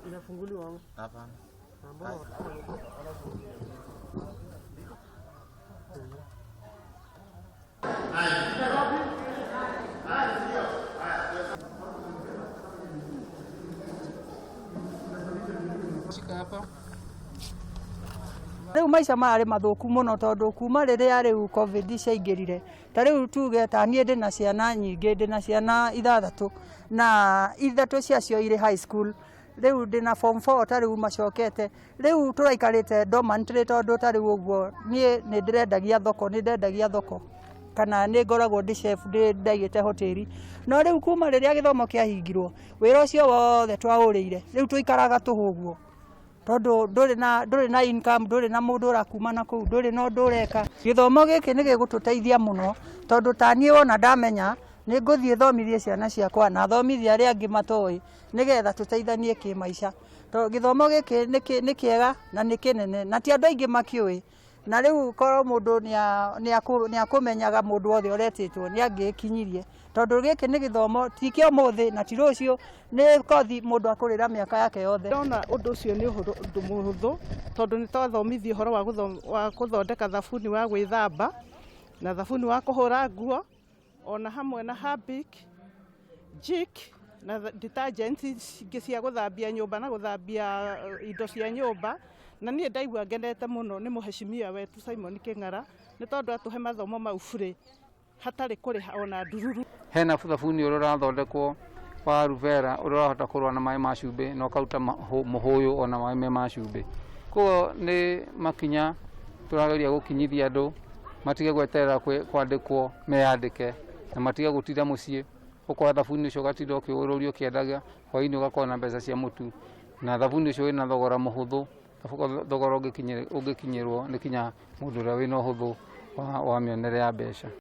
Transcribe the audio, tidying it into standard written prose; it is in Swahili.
Inafunguliwa hapa. Shika hapa. Riu maisha mari mathuku muno tondu kuma riria riu covid ciaingirire ta riu tuge ta nie ndina ciana nyingi ndina ciana 6 na 3 ciacio iri high school riu ndina form 4 ta riu macokete riu turaikarite dormantry tondu ta riu uguo nie ni ndirendagia thoko kana ni ngoragwo ndi chef ndaigite hoteli no riu kuma riria githomo kiahingirwo wira ucio wothe twaurire riu tuikaraga tuhuguo tondu nduri na income nduri na mundu urakumana kuu nduri no ndureka githomo giki ni gigututeithia muno tondu tanie wona ndamenya ni nguthie thomithie ciana ciakwa na thomithia aria angi matoi nigetha tuteithanie kimaisha tondu githomo giki ni kiega na ni kinene na ti andu aingi makiui na riu korwo mundu ni akumenyaga mundu wothe uretitwo ni angikinyirie tondu giki ni githomo ti kio muthi na ti rucio ni kothi mundu akurira miaka yake yothe. Ndona undu ucio ni undu muhuthu tondu ni twathomithio horo wa kuthondeka thabuni wa gwithamba na thabuni wa kuhura nguo ona hamwe na Harpic, Jik na detergents ingi cia guthambia nyumba na guthambia indo cia nyumba na nie ndaigua ngenete muno ni muheshimiwa wetu Simon King'ara ni tondu atuhe mathomo mau free hatari kuriha ona ndururu. Hena thabuni urathondekwo wa Ruiru urahota kurwa na mai ma cumbi no kauta muhuyu ona mai ma cumbi ko ni makinya turageria gukinyithia andu matige gweterera kwandikwo meyandike na matige gutira mucii ukwa thabuni ucio gatinda ukiururio kiendaga hwaini ugakora na mbeca cia mutu na thabuni ucio wina thogora muhuthu thogora ungikinyirwo ni kinya mundu uria wina uhuthu wa mionere ya mbeca.